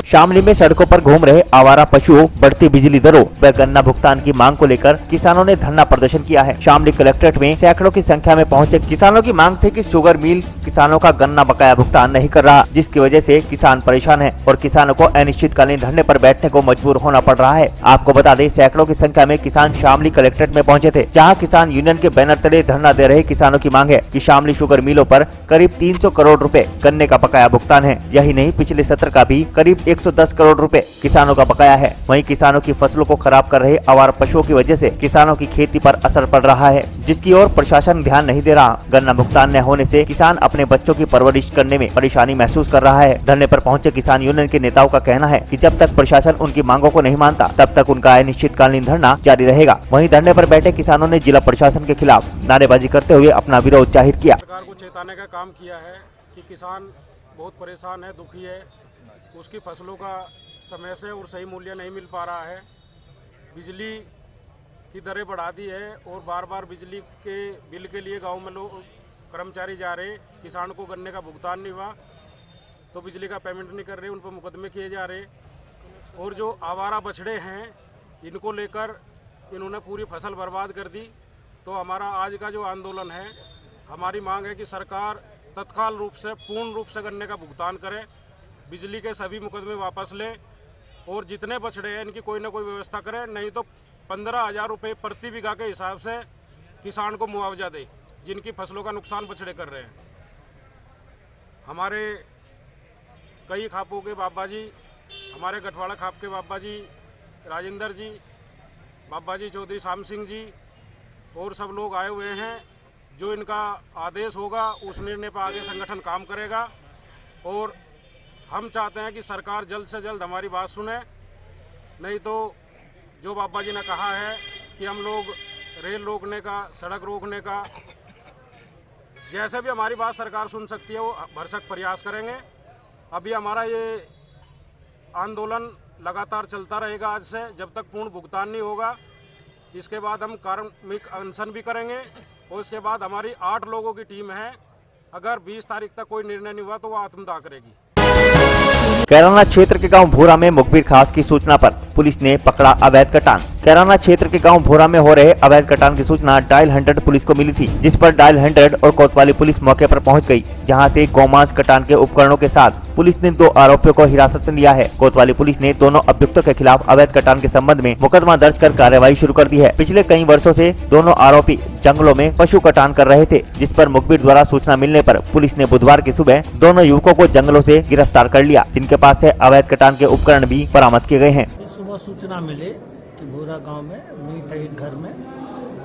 शामली में सड़कों पर घूम रहे आवारा पशुओं, बढ़ती बिजली दरों व गन्ना भुगतान की मांग को लेकर किसानों ने धरना प्रदर्शन किया है। शामली कलेक्ट्रेट में सैकड़ों की संख्या में पहुंचे किसानों की मांग थी कि शुगर मिल किसानों का गन्ना बकाया भुगतान नहीं कर रहा, जिसकी वजह से किसान परेशान हैं और किसानों को अनिश्चितकालीन धरने पर बैठने को मजबूर होना पड़ रहा है। आपको बता दें, सैकड़ों की संख्या में किसान शामली कलेक्ट्रेट में पहुंचे थे, जहाँ किसान यूनियन के बैनर तले धरना दे रहे किसानों की मांग है कि शामली शुगर मिलों पर करीब 300 करोड़ रुपए गन्ने का बकाया भुगतान है। यही नहीं, पिछले सत्र का भी करीब 110 करोड़ रुपए किसानों का बकाया है। वहीं किसानों की फसलों को खराब कर रहे आवारा पशुओं की वजह से किसानों की खेती पर असर पड़ रहा है, जिसकी ओर प्रशासन ध्यान नहीं दे रहा। गन्ना भुगतान न होने से किसान अपने बच्चों की परवरिश करने में परेशानी महसूस कर रहा है। धरने पर पहुंचे किसान यूनियन के नेताओं का कहना है कि जब तक प्रशासन उनकी मांगों को नहीं मानता तब तक उनका अनिश्चितकालीन धरना जारी रहेगा। वहीं धरने पर बैठे किसानों ने जिला प्रशासन के खिलाफ नारेबाजी करते हुए अपना विरोध जाहिर किया। सरकार को चेताने का काम किया है कि किसान बहुत परेशान है, दुखी है, उसकी फसलों का समय से और सही मूल्य नहीं मिल पा रहा है। बिजली की दरें बढ़ा दी है और बार बार बिजली के बिल के लिए गांव में लोग कर्मचारी जा रहे, किसान को गन्ने का भुगतान नहीं हुआ तो बिजली का पेमेंट नहीं कर रहे, उन पर मुकदमे किए जा रहे। और जो आवारा बछड़े हैं इनको लेकर इन्होंने पूरी फसल बर्बाद कर दी। तो हमारा आज का जो आंदोलन है, हमारी मांग है कि सरकार तत्काल रूप से पूर्ण रूप से गन्ने का भुगतान करे, बिजली के सभी मुकदमे वापस ले और जितने बछड़े हैं इनकी कोई ना कोई व्यवस्था करे, नहीं तो 15,000 रुपये प्रति बीघा के हिसाब से किसान को मुआवजा दे जिनकी फसलों का नुकसान बछड़े कर रहे हैं। हमारे कई खापों के बाबा जी, हमारे गठवाड़ा खाप के बाबा जी राजेंद्र जी, बाबा जी चौधरी शाम सिंह जी और सब लोग आए हुए हैं। जो इनका आदेश होगा उस निर्णय पर आगे संगठन काम करेगा और हम चाहते हैं कि सरकार जल्द से जल्द हमारी बात सुने, नहीं तो जो बाबा जी ने कहा है कि हम लोग रेल रोकने का, सड़क रोकने का, जैसे भी हमारी बात सरकार सुन सकती है वो भरसक प्रयास करेंगे। अभी हमारा ये आंदोलन लगातार चलता रहेगा आज से जब तक पूर्ण भुगतान नहीं होगा। इसके बाद हम कार्मिक अनशन भी करेंगे और इसके बाद हमारी 8 लोगों की टीम है। अगर 20 तारीख तक कोई निर्णय नहीं हुआ तो वो आत्मदाह करेगी। कैराना क्षेत्र के गांव भोरा में मुखबिर खास की सूचना पर पुलिस ने पकड़ा अवैध कटान। कैराना क्षेत्र के गांव भोरा में हो रहे अवैध कटान की सूचना डायल 100 पुलिस को मिली थी, जिस पर डायल 100 और कोतवाली पुलिस मौके पर पहुंच गई, जहां से गौमांस कटान के उपकरणों के साथ पुलिस ने 2 आरोपियों को हिरासत में लिया है। कोतवाली पुलिस ने दोनों अभियुक्तों के खिलाफ अवैध कटान के संबंध में मुकदमा दर्ज कर कार्रवाई शुरू कर दी है। पिछले कई वर्षों से दोनों आरोपी जंगलों में पशु कटान कर रहे थे, जिस पर मुखबिर द्वारा सूचना मिलने पर पुलिस ने बुधवार की सुबह दोनों युवकों को जंगलों से गिरफ्तार कर लिया, जिनके पास से अवैध कटान के उपकरण भी बरामद किए गए हैं। सुबह सूचना मिली कि भोरा गांव में मीट है एक घर में,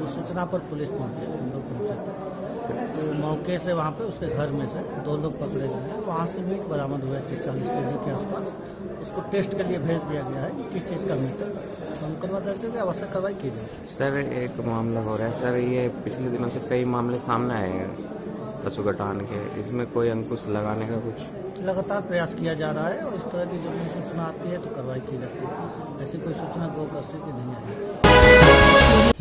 उस सूचना पर पुलिस पहुंचे, हम लोग पहुंचे तो मौके से वहां पे उसके घर में से 2 लोग पकड़े गए हैं। वहां से मीट बरामद हुआ है 30-40 केजी के आसपास। उसको टेस्ट के लिए भेज दिया गया है कि किस चीज़ का मीट है, मुकदमा दर्ज करके आवश्यक कार्रवाई की जाए। सर एक मामला हो रहा है सर, ये पिछले दिनों से कई मामले सामने आए हैं पशुघटान के, इसमें कोई अंकुश लगाने का कुछ लगातार प्रयास किया जा रहा है और इस तरह की जब भी सूचना आती है तो कार्रवाई की जाती है। ऐसी कोई सूचना गोकर्षी की नहीं आई।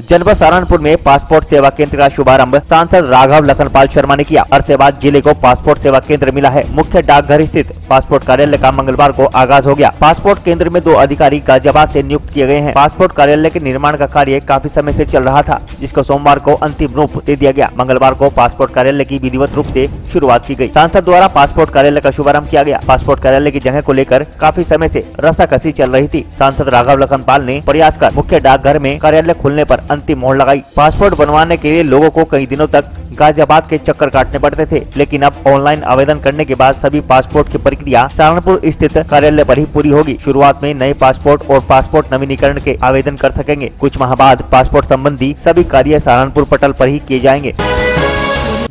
जनपद सहारनपुर में पासपोर्ट सेवा केंद्र का शुभारंभ सांसद राघव लखनपाल शर्मा ने किया। अरसेबाद जिले को पासपोर्ट सेवा केंद्र मिला है। मुख्य डाकघर स्थित पासपोर्ट कार्यालय का मंगलवार को आगाज हो गया। पासपोर्ट केंद्र में 2 अधिकारी गाजियाबाद से नियुक्त किए गए हैं। पासपोर्ट कार्यालय के निर्माण का कार्य काफी समय से चल रहा था, जिसको सोमवार को अंतिम रूप दे दिया गया। मंगलवार को पासपोर्ट कार्यालय की विधिवत रूप से शुरुआत की गई। सांसद द्वारा पासपोर्ट कार्यालय का शुभारंभ किया गया। पासपोर्ट कार्यालय की जगह को लेकर काफी समय से रस्साकसी चल रही थी। सांसद राघव लखनपाल ने प्रयास कर मुख्य डाकघर में कार्यालय खुलने पर अंतिम मोहर लगाई। पासपोर्ट बनवाने के लिए लोगों को कई दिनों तक गाजियाबाद के चक्कर काटने पड़ते थे, लेकिन अब ऑनलाइन आवेदन करने के बाद सभी पासपोर्ट की प्रक्रिया सहारनपुर स्थित कार्यालय पर ही पूरी होगी। शुरुआत में नए पासपोर्ट और पासपोर्ट नवीनीकरण के आवेदन कर सकेंगे। कुछ माह बाद पासपोर्ट संबंधी सभी कार्य सहारनपुर पटल पर ही किए जाएंगे।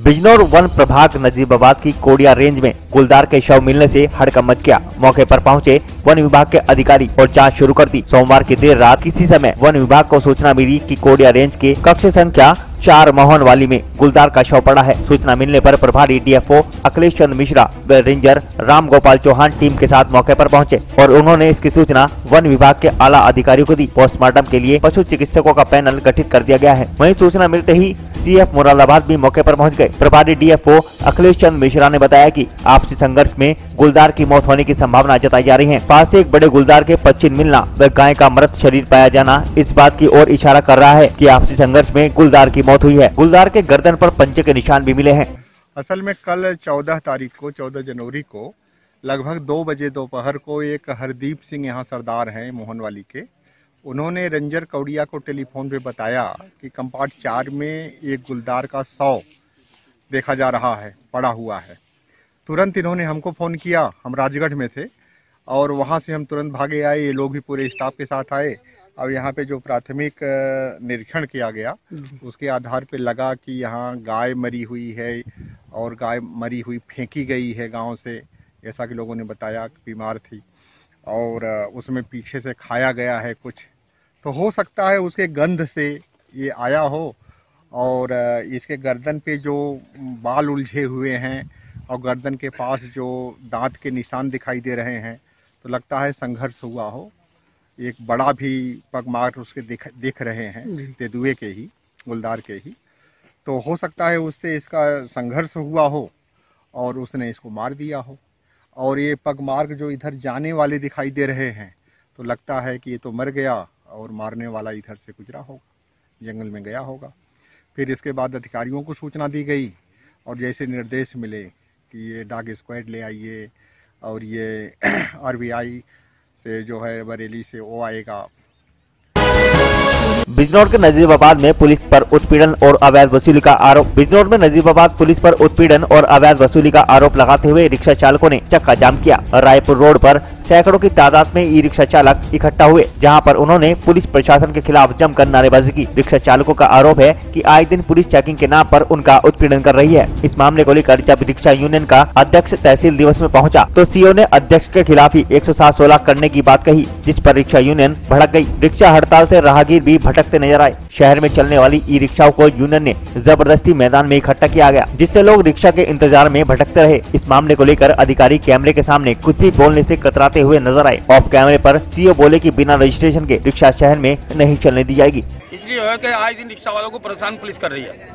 बिजनौर वन प्रभाग नजीबाबाद की कोडिया रेंज में गुलदार के शव मिलने से हड़कंप मच गया। मौके पर पहुंचे वन विभाग के अधिकारी और जांच शुरू कर दी। सोमवार की देर रात किसी समय वन विभाग को सूचना मिली कि कोडिया रेंज के कक्ष संख्या 4 मोहनवाली में गुलदार का शव पड़ा है। सूचना मिलने पर प्रभारी डीएफओ अखिलेश चंद्र मिश्रा व रेंजर राम गोपाल चौहान टीम के साथ मौके पर पहुंचे और उन्होंने इसकी सूचना वन विभाग के आला अधिकारियों को दी। पोस्टमार्टम के लिए पशु चिकित्सकों का पैनल गठित कर दिया गया है। वहीं सूचना मिलते ही सीएफ मुरादाबाद भी मौके पर पहुंच गए। प्रभारी डीएफओ अखिलेश चंद्र मिश्रा ने बताया कि आपसी संघर्ष में गुलदार की मौत होने की संभावना जताई जा रही है। पास से एक बड़े गुलदार के पश्चिम मिलना व गाय का मृत शरीर पाया जाना इस बात की ओर इशारा कर रहा है कि आपसी संघर्ष में गुलदार की मौत हुई है। गुलदार के गर्दन पर पंचे के निशान भी मिले हैं। असल में कल 14 जनवरी को लगभग 2 बजे दोपहर को एक हरदीप सिंह यहाँ सरदार हैं मोहनवाली के, उन्होंने रंजर कौड़िया को टेलीफोन पे बताया कि कंपार्ट 4 में एक गुलदार का शव देखा जा रहा है, पड़ा हुआ है। तुरंत इन्होंने हमको फ़ोन किया, हम राजगढ़ में थे और वहाँ से हम तुरंत भागे आए। ये लोग भी पूरे स्टाफ के साथ आए और यहाँ पे जो प्राथमिक निरीक्षण किया गया उसके आधार पे लगा कि यहाँ गाय मरी हुई है और गाय मरी हुई फेंकी गई है गांव से, ऐसा कि लोगों ने बताया कि बीमार थी और उसमें पीछे से खाया गया है कुछ, तो हो सकता है उसके गंध से ये आया हो और इसके गर्दन पे जो बाल उलझे हुए हैं और गर्दन के पास जो दांत के निशान दिखाई दे रहे हैं, तो लगता है संघर्ष हुआ हो। एक बड़ा भी पगमार्क उसके दिख रहे हैं, तेंदुए के ही, गुलदार के ही, तो हो सकता है उससे इसका संघर्ष हुआ हो और उसने इसको मार दिया हो। और ये पगमार्क जो इधर जाने वाले दिखाई दे रहे हैं, तो लगता है कि ये तो मर गया और मारने वाला इधर से गुजरा होगा, जंगल में गया होगा। फिर इसके बाद अधिकारियों को सूचना दी गई और जैसे निर्देश मिले कि ये डॉग स्क्वाड ले आइए और ये आरबीआई से जो है बरेली से वो आएगा। बिजनौर के नजीबाबाद में पुलिस पर उत्पीड़न और अवैध वसूली का आरोप। बिजनौर में नजीबाबाद पुलिस पर उत्पीड़न और अवैध वसूली का आरोप लगाते हुए रिक्शा चालकों ने चक्का जाम किया। रायपुर रोड पर सैकड़ों की तादाद में ई रिक्शा चालक इकट्ठा हुए, जहां पर उन्होंने पुलिस प्रशासन के खिलाफ जमकर नारेबाजी की। रिक्शा चालकों का आरोप है कि आए दिन पुलिस चेकिंग के नाम पर उनका उत्पीड़न कर रही है। इस मामले को लेकर जब रिक्शा यूनियन का अध्यक्ष तहसील दिवस में पहुँचा तो सीओ ने अध्यक्ष के खिलाफ ही 107-16 करने की बात कही, जिस पर रिक्शा यूनियन भड़क गयी। रिक्शा हड़ताल से राहगीर भी भटकते नजर आए। शहर में चलने वाली ई रिक्शाओं को यूनियन ने जबरदस्ती मैदान में इकट्ठा किया गया, जिससे लोग रिक्शा के इंतजार में भटकते रहे। इस मामले को लेकर अधिकारी कैमरे के सामने कुछ भी बोलने से कतराते हुए नजर आए। ऑफ कैमरे पर सीओ बोले कि बिना रजिस्ट्रेशन के रिक्शा शहर में नहीं चलने दी जाएगी। इसलिए है कि आज दिन रिक्शा वालों को परेशान पुलिस कर रही है।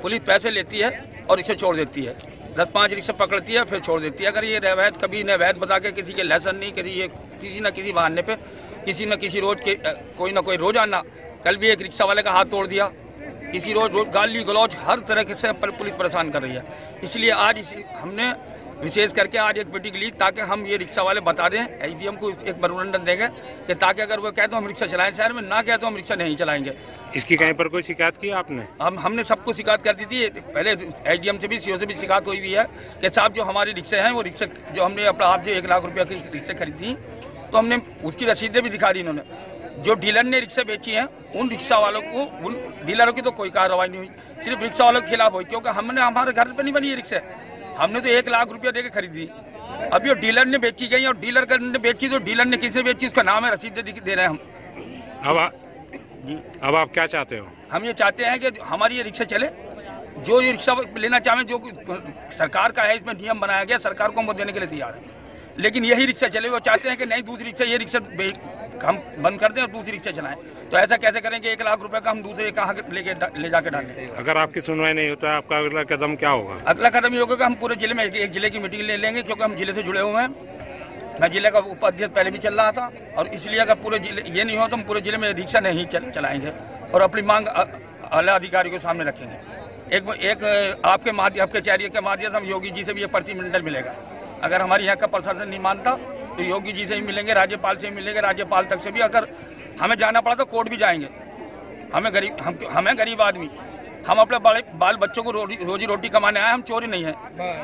पुलिस पैसे लेती है और रिक्शा छोड़ देती है, 10-5 रिक्शा पकड़ती है फिर छोड़ देती है। अगर ये अवैध कभी अवैध बता के किसी के लाइसेंस नहीं करी है, किसी न किसी बहाने पे किसी न किसी रोज के कोई न कोई रोजाना, कल भी एक रिक्शा वाले का हाथ तोड़ दिया, किसी रोज गाली गलौज हर तरह से पुलिस परेशान कर रही है। इसलिए आज हमने विशेष करके आज एक मीटिंग ली ताकि हम ये रिक्शा वाले बता दें, एसडीएम को एक मनोरंजन देंगे कि ताकि अगर वो कहे तो हम रिक्शा चलाएं शहर में, ना कहे तो हम रिक्शा नहीं चलाएंगे। इसकी कहीं पर कोई शिकायत की आपने? हमने सबको शिकायत कर दी थी, पहले एसडीएम से भी सीओ से भी शिकायत हुई हुई है कि साहब जो हमारी रिक्शा हैं वो रिक्शा जो हमने अपना आप जो 1 लाख रुपया की रिक्शा खरीदी तो हमने उसकी रसीदें भी दिखा दी इन्होंने। जो डीलर ने रिक्शा बेची है उन रिक्शा वालों को, उन डीलरों की तो कोई कार्रवाई नहीं हुई, सिर्फ रिक्शा वालों के खिलाफ हुई, क्योंकि हमने हमारे घर पर नहीं बनी ये रिक्शा, हमने तो 1 लाख रुपया देके खरीदी। अब ये डीलर ने बेची गई और डीलर ने बेची तो डीलर ने किसे बेची उसका नाम है, रसीद दे रहे हैं हम। अब आप क्या चाहते हो? हम ये चाहते हैं कि हमारी ये रिक्शा चले, जो ये रिक्शा लेना चाहें, जो सरकार का है, इसमें नियम बनाया गया, सरकार को हम वो देने के लिए तैयार है। लेकिन यही रिक्शा चले, वो चाहते हैं कि नहीं दूसरी रिक्शा, ये रिक्शा हम बंद कर दें और दूसरी रिक्शा चलाएं। तो ऐसा कैसे करेंगे? 1 लाख रुपए का हम दूसरे कहाँ ले जाके डालें? अगर आपकी सुनवाई नहीं होता है, आपका अगला कदम क्या होगा? अगला कदम ये होगा कि हम पूरे जिले में एक जिले की मीटिंग ले लेंगे, क्योंकि हम जिले से जुड़े हुए हैं। मैं जिले का उपाध्यक्ष पहले भी चल रहा था, और इसलिए अगर पूरे जिले ये नहीं हो तो हम पूरे जिले में रिक्शा नहीं चलाएंगे और अपनी मांग आला अधिकारी के सामने रखेंगे। एक आपके चैरियर के माध्यम से हम योगी जी से भी ये प्रतिनिधिमंडल मिलेगा। अगर हमारे यहाँ का प्रशासन नहीं मानता तो योगी जी से ही मिलेंगे, राज्यपाल से ही मिलेंगे, राज्यपाल तक से भी। अगर हमें जाना पड़ा तो कोर्ट भी जाएंगे। हमें गरीब आदमी, हम अपने बाल बच्चों को रोजी रोटी कमाने आए, हम चोरी नहीं है।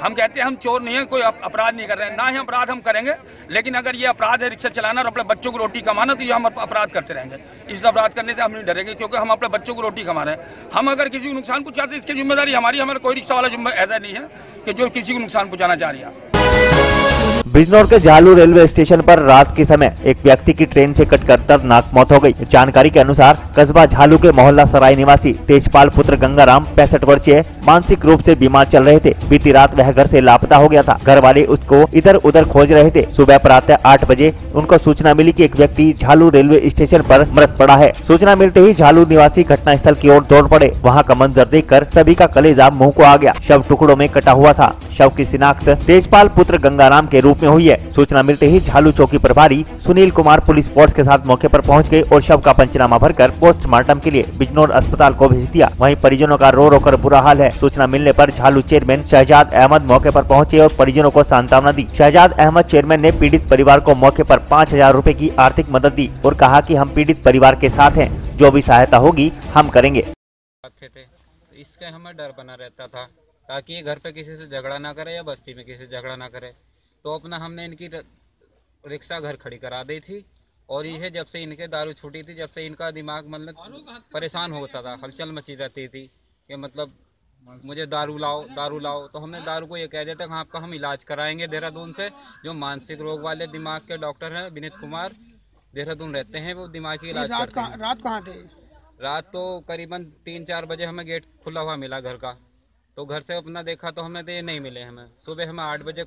हम कहते हैं हम चोर नहीं है, कोई अपराध नहीं कर रहे हैं, ना ही अपराध हम करेंगे। लेकिन अगर ये अपराध है रिक्शा चलाना और अपने बच्चों को रोटी कमाना, तो ये हम अपराध करते रहेंगे। इस अपराध करने से हम नहीं डरेंगे, क्योंकि हम अपने बच्चों को रोटी कमा रहे हैं। हम अगर किसी को नुकसान पहुंचाते हैं, इसकी जिम्मेदारी हमारी। हमारा कोई रिक्शा वाला ऐसा नहीं है कि जो किसी को नुकसान पहुंचाना चाह रही है। बिजनौर के झालू रेलवे स्टेशन पर रात के समय एक व्यक्ति की ट्रेन से कटकर दर्दनाक मौत हो गई। जानकारी के अनुसार कस्बा झालू के मोहल्ला सराय निवासी तेजपाल पुत्र गंगाराम 65 वर्षीय मानसिक रूप से बीमार चल रहे थे। बीती रात वह घर से लापता हो गया था। घर वाले उसको इधर उधर खोज रहे थे। सुबह प्रातः 8 बजे उनको सूचना मिली कि एक व्यक्ति झालू रेलवे स्टेशन पर मृत पड़ा है। सूचना मिलते ही झालू निवासी घटनास्थल की ओर दौड़ पड़े। वहाँ का मंजर देखकर सभी का कलेजा मुंह को आ गया। शव टुकड़ों में कटा हुआ था। शव की शिनाख्त तेजपाल पुत्र गंगाराम के रूप में हुई है। सूचना मिलते ही झालू चौकी प्रभारी सुनील कुमार पुलिस फोर्स के साथ मौके पर पहुंच गए और शव का पंचनामा भरकर पोस्टमार्टम के लिए बिजनौर अस्पताल को भेज दिया। वहीं परिजनों का रो रो कर बुरा हाल है। सूचना मिलने पर झालू चेयरमैन शहजाद अहमद मौके पर पहुंचे और परिजनों को सांत्वना दी। शहजाद अहमद चेयरमैन ने पीड़ित परिवार को मौके पर 5000 रुपए की आर्थिक मदद दी और कहा कि हम पीड़ित परिवार के साथ हैं, जो भी सहायता होगी हम करेंगे। इसका हमें डर बना रहता था ताकि ये घर पे किसी से झगड़ा ना करे या बस्ती में किसी से झगड़ा ना करे। तो अपना हमने इनकी रिक्शा घर खड़ी करा दी थी, और ये जब से इनके दारू छूटी थी, जब से इनका दिमाग मतलब परेशान होता था, हलचल मची रहती थी कि मतलब मुझे दारू लाओ। तो हमने दारू को ये कह देते हैं आपका हम इलाज कराएंगे देहरादून से। जो मानसिक रोग वाले दिमाग के डॉक्टर हैं विनीत कुमार, देहरादून रहते हैं, वो दिमागी इलाज करते हैं। रात कहाँ थे? रात तो करीबन 3-4 बजे हमें गेट खुला हुआ मिला घर का। तो घर से अपना देखा तो हमने तो ये नहीं मिले हमें। सुबह हमें 8 बजे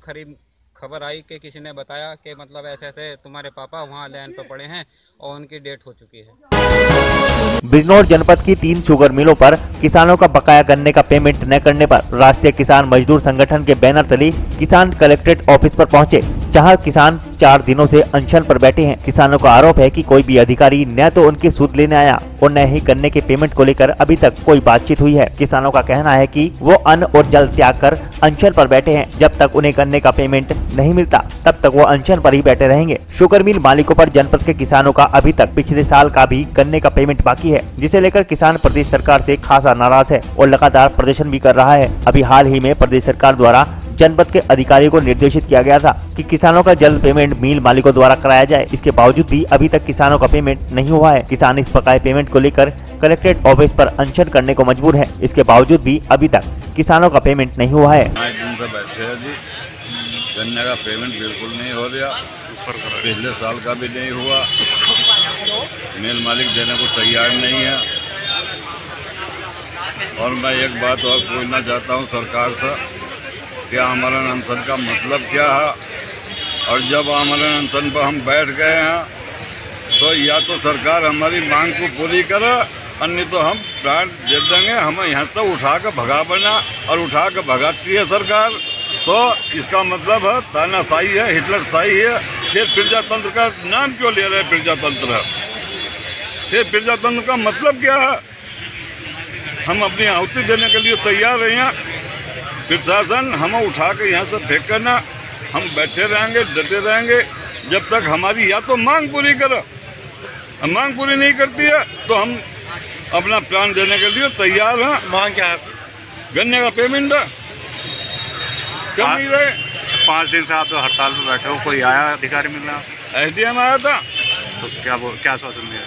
खबर आई कि किसी ने बताया कि मतलब ऐसे तुम्हारे पापा वहाँ लाइन पर पड़े हैं और उनकी डेथ हो चुकी है। बिजनौर जनपद की 3 शुगर मिलों पर किसानों का बकाया गन्ने का पेमेंट न करने पर राष्ट्रीय किसान मजदूर संगठन के बैनर तले किसान कलेक्ट्रेट ऑफिस पर पहुंचे, जहां किसान 4 दिनों से अनशन पर बैठे हैं। किसानों का आरोप है कि कोई भी अधिकारी न तो उनकी सूद लेने आया और न ही गन्ने के पेमेंट को लेकर अभी तक कोई बातचीत हुई है। किसानों का कहना है कि वो अन्न और जल त्याग कर अनशन पर बैठे हैं। जब तक उन्हें गन्ने का पेमेंट नहीं मिलता तब तक वो अनशन पर ही बैठे रहेंगे। शुगर मिल मालिकों पर जनपद के किसानों का अभी तक पिछले साल का भी गन्ने का पेमेंट बाकी है, जिसे लेकर किसान प्रदेश सरकार से खासा नाराज है और लगातार प्रदर्शन भी कर रहा है। अभी हाल ही में प्रदेश सरकार द्वारा जनपद के अधिकारियों को निर्देशित किया गया था कि किसानों का जल्द पेमेंट मिल मालिकों द्वारा कराया जाए। इसके बावजूद भी अभी तक किसानों का पेमेंट नहीं हुआ है। किसान इस बकाये पेमेंट को लेकर कलेक्ट्रेट ऑफिस पर अनशन करने को मजबूर है। इसके बावजूद भी अभी तक किसानों का पेमेंट नहीं हुआ है। गन्ने का पेमेंट बिल्कुल नहीं हो रहा, पिछले साल का भी नहीं हुआ। मिल मालिक देने को तैयार नहीं है। और मैं एक बात और पूछना चाहता हूं सरकार से, क्या आमरण अनशन का मतलब क्या है? और जब आमरण अनशन पर हम बैठ गए हैं तो या तो सरकार हमारी मांग को पूरी करे, अन्य तो हम प्राण दे देंगे। हमें यहाँ से उठा कर भगा बना और उठा कर भगाती है सरकार। तो इसका मतलब है तानाशाही है, हिटलरशाही है। फिर प्रजातंत्र का नाम क्यों ले रहे हैं प्रजातंत्र? फिर प्रजातंत्र का मतलब क्या है? हम अपनी आहुति देने के लिए तैयार हैं। प्रशासन हमें उठा के यहाँ से फेंक करना, हम बैठे रहेंगे, डटे रहेंगे जब तक हमारी या तो मांग पूरी करे। मांग पूरी नहीं करती है तो हम अपना प्राण देने के लिए तैयार हैं। मांग क्या है? गन्ने का पेमेंट कब नहीं रहे? 5 दिन से आप तो हड़ताल पर बैठे हो, कोई आया अधिकारी मिलना? SDM आया था। तो क्या आश्वासन दिया?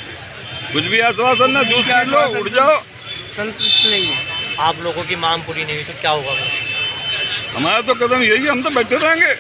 कुछ भी आश्वासन ना, जूस पी लो, उठ जाओ। संतुष्ट नहीं है। आप लोगों की मांग पूरी नहीं हुई तो क्या होगा? हमारा तो कदम यही है, हम तो बैठे रहेंगे।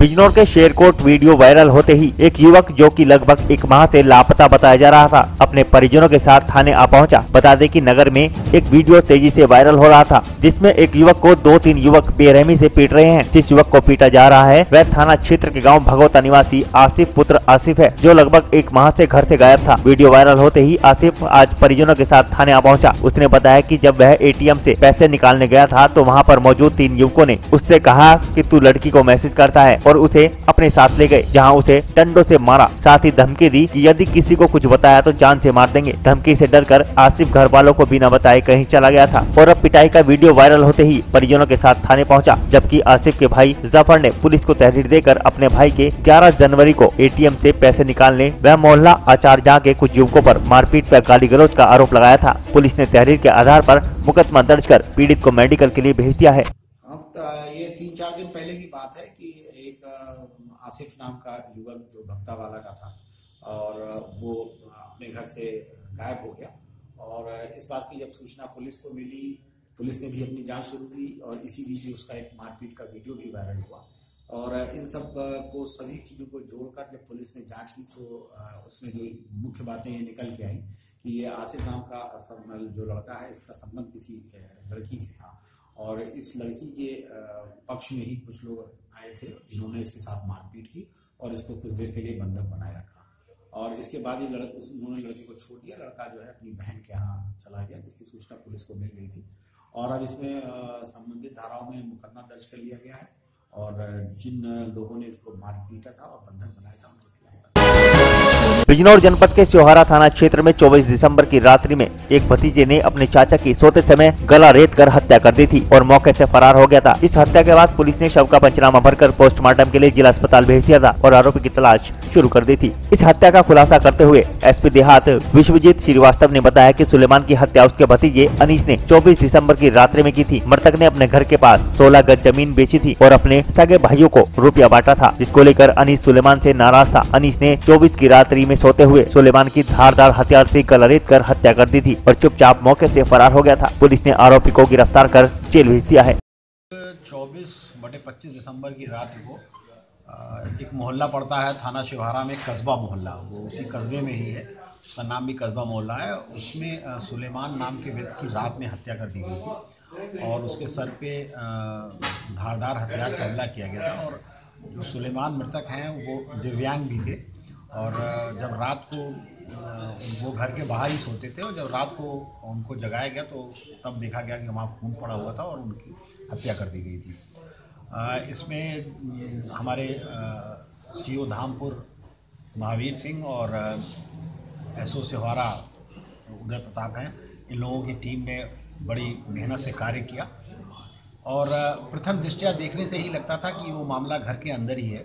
बिजनौर के शेरकोट वीडियो वायरल होते ही एक युवक जो कि लगभग 1 माह से लापता बताया जा रहा था, अपने परिजनों के साथ थाने आ पहुंचा। बता दें कि नगर में एक वीडियो तेजी से वायरल हो रहा था, जिसमें एक युवक को 2-3 युवक बेरहमी से पीट रहे हैं। जिस युवक को पीटा जा रहा है वह थाना क्षेत्र के गाँव भगोता निवासी आसिफ पुत्र आसिफ है, जो लगभग 1 माह से घर से गायब था। वीडियो वायरल होते ही आसिफ आज परिजनों के साथ थाने आ पहुंचा। उसने बताया कि जब वह एटीएम से पैसे निकालने गया था तो वहां पर मौजूद 3 युवकों ने उससे कहा कि तू लड़की को मैसेज करता है और उसे अपने साथ ले गए, जहां उसे डंडों से मारा। साथ ही धमकी दी कि यदि किसी को कुछ बताया तो जान से मार देंगे। धमकी से डरकर आसिफ घर वालों को बिना बताए कहीं चला गया था और अब पिटाई का वीडियो वायरल होते ही परिजनों के साथ थाने पहुंचा। जबकि आसिफ के भाई जफर ने पुलिस को तहरीर देकर अपने भाई के 11 जनवरी को एटीएम से पैसे निकालने व मोहल्ला आचारजहाँ के कुछ युवकों पर मारपीट व गाली गलौज का आरोप लगाया था। पुलिस ने तहरीर के आधार पर मुकदमा दर्ज कर पीड़ित को मेडिकल के लिए भेज दिया है। ये 3-4 दिन पहले की बात है कि एक आसिफ नाम का युवक जो भक्ता वाला का था और वो अपने घर से गायब हो गया। और इस बात की जब सूचना पुलिस को मिली, पुलिस ने भी अपनी जांच शुरू की और इसी बीच उसका एक मारपीट का वीडियो भी वायरल हुआ। और इन सब को सभी चीज़ों को जोड़कर जब पुलिस ने जांच की तो उसमें जो मुख्य बातें ये निकल के आई कि ये आसिफ नाम का जो लड़का है इसका संबंध किसी लड़की से था और इस लड़की के पक्ष में ही कुछ लोग आए थे जिन्होंने इसके साथ मारपीट की और इसको कुछ देर के लिए बंधक बनाए रखा। और इसके बाद ये उन्होंने लड़की को छोड़ दिया। लड़का जो है अपनी बहन के यहाँ चला गया, जिसकी सूचना पुलिस को मिल गई थी। और अब इसमें संबंधित धाराओं में मुकदमा दर्ज कर लिया गया है और जिन लोगों ने इसको मार पीटा था और बंधक बनाया था उनको बिजनौर जनपद के सियोहारा थाना क्षेत्र में 24 दिसंबर की रात्रि में एक भतीजे ने अपने चाचा की सोते समय गला रेत कर हत्या कर दी थी और मौके से फरार हो गया था। इस हत्या के बाद पुलिस ने शव का पंचनामा भरकर पोस्टमार्टम के लिए जिला अस्पताल भेज दिया था और आरोपी की तलाश शुरू कर दी थी। इस हत्या का खुलासा करते हुए एसपी देहात विश्वजीत श्रीवास्तव ने बताया कि सुलेमान की हत्या उसके भतीजे अनीस ने 24 दिसंबर की रात्रि में की थी। मृतक ने अपने घर के पास 16 गज जमीन बेची थी और अपने सगे भाइयों को रुपया बांटा था, जिसको लेकर अनीस सुलेमान से नाराज था। अनीस ने 24 की रात्रि में सोते हुए सुलेमान की धारदार हथियार से गला रेत कर हत्या कर दी थी और चुपचाप मौके से फरार हो गया था। पुलिस ने आरोपी को गिरफ्तार कर जेल भेज दिया है। 24/25 दिसंबर की रात को एक मोहल्ला पड़ता है थाना शिवहारा में, कस्बा मोहल्ला, वो उसी कस्बे में ही है, उसका नाम भी कस्बा मोहल्ला है। उसमें सुलेमान नाम के व्यक्ति की रात में हत्या कर दी गई थी और उसके सर पे धारदार हथियार से हमला किया गया था। और जो सुलेमान मृतक हैं वो दिव्यांग भी थे और जब रात को वो घर के बाहर ही सोते थे और जब रात को उनको जगाया गया तो तब देखा गया कि वहाँ खून पड़ा हुआ था और उनकी हत्या कर दी गई थी। इसमें हमारे सीओ धामपुर महावीर सिंह और एसओ सिहोरा उदय प्रताप हैं। इन लोगों की टीम ने बड़ी मेहनत से कार्य किया और प्रथम दृष्टया देखने से ही लगता था कि वो मामला घर के अंदर ही है।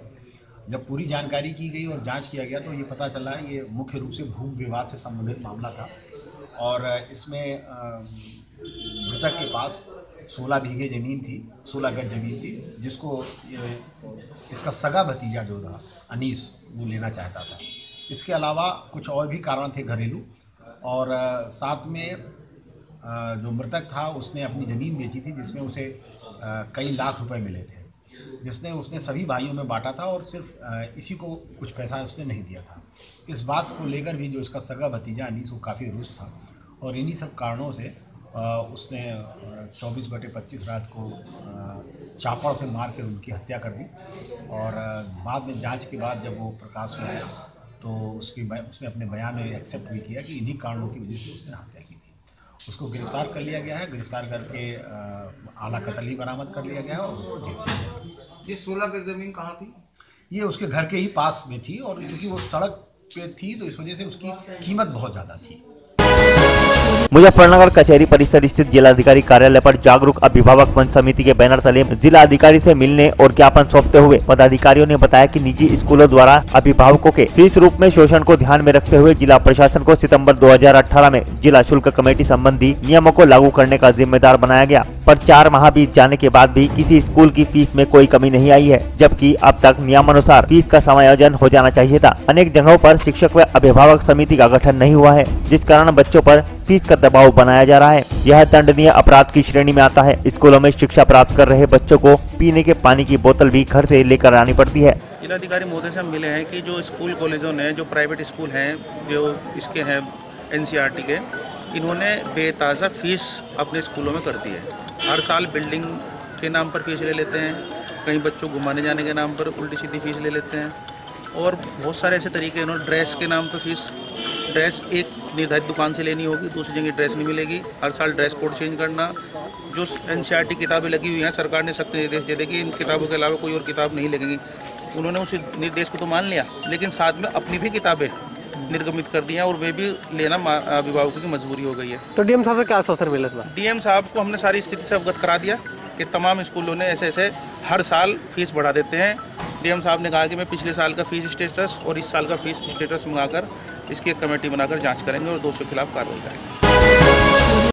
जब पूरी जानकारी की गई और जांच किया गया तो ये पता चला ये मुख्य रूप से भूमि विवाद से संबंधित मामला था और इसमें मृतक के पास 16 बीघे ज़मीन थी, 16 गज ज़मीन थी, जिसको इसका सगा भतीजा जो था अनीस वो लेना चाहता था। इसके अलावा कुछ और भी कारण थे घरेलू और साथ में जो मृतक था उसने अपनी ज़मीन बेची थी जिसमें उसे कई लाख रुपए मिले थे, जिसने उसने सभी भाइयों में बांटा था और सिर्फ इसी को कुछ पैसा उसने नहीं दिया था। इस बात को लेकर भी जो इसका सगा भतीजा अनीस वो काफ़ी रुष्ट था और इन्हीं सब कारणों से उसने 24/25 रात को चापड़ से मार के उनकी हत्या कर दी और बाद में जांच के बाद जब वो प्रकाश में आया तो उसने अपने बयान में एक्सेप्ट भी किया कि इन्हीं कारणों की वजह से उसने हत्या की थी। उसको गिरफ्तार कर लिया गया है, गिरफ्तार करके आला कतली बरामद कर लिया गया है और उसको जेल में दिया। ये 16 गज ज़मीन कहाँ थी? ये उसके घर के ही पास में थी और क्योंकि वो सड़क पे थी तो इस वजह से उसकी कीमत बहुत ज़्यादा थी। मुजफ्फरनगर कचहरी परिसर स्थित जिलाधिकारी कार्यालय पर जागरूक अभिभावक मंच समिति के बैनर तले जिला अधिकारी से मिलने और ज्ञापन सौंपते हुए पदाधिकारियों ने बताया कि निजी स्कूलों द्वारा अभिभावकों के फीस रूप में शोषण को ध्यान में रखते हुए जिला प्रशासन को सितंबर 2018 में जिला शुल्क कमेटी संबंधी नियमों को लागू करने का जिम्मेदार बनाया गया। पर 4 माह बीत जाने के बाद भी किसी स्कूल की फीस में कोई कमी नहीं आई है, जबकि अब तक नियमानुसार फीस का समायोजन हो जाना चाहिए था। अनेक जगहों पर शिक्षक व अभिभावक समिति का गठन नहीं हुआ है, जिस कारण बच्चों पर फीस का दबाव बनाया जा रहा है। यह दंडनीय अपराध की श्रेणी में आता है। स्कूलों में शिक्षा प्राप्त कर रहे बच्चों को पीने के पानी की बोतल भी घर से लेकर आनी पड़ती है। जिलाधिकारी महोदय से हम मिले हैं कि जो स्कूल कॉलेजों ने, जो प्राइवेट स्कूल हैं, जो इसके हैं NCERT के, इन्होंने बेताज़ा फीस अपने स्कूलों में कर दी है। हर साल बिल्डिंग के नाम पर फीस ले लेते हैं, कहीं बच्चों घुमाने जाने के नाम पर उल्टी सीधी फीस ले लेते हैं, और बहुत सारे ऐसे तरीके इन्होंने ड्रेस के नाम पर फीस, ड्रेस एक निर्धारित दुकान से लेनी होगी, दूसरी जगह ड्रेस नहीं मिलेगी, हर साल ड्रेस कोड चेंज करना। जो NCERT किताबें लगी हुई हैं, सरकार ने सख्त निर्देश दे दिया कि इन किताबों के अलावा कोई और किताब नहीं लगेंगी। उन्होंने उस निर्देश को तो मान लिया, लेकिन साथ में अपनी भी किताबें निर्गमित कर दी हैं, और वे भी लेना अभिभावकों की मजबूरी हो गई है। तो DM साहब से क्या आश्वासन मिला? DM साहब को हमने सारी स्थिति से अवगत करा दिया कि तमाम स्कूलों ने ऐसे हर साल फीस बढ़ा देते हैं। DM साहब ने कहा कि मैं पिछले साल का फीस स्टेटस और इस साल का फीस स्टेटस मंगाकर इसकी एक कमेटी बनाकर जांच करेंगे और दोषियों के खिलाफ कार्रवाई करेंगे।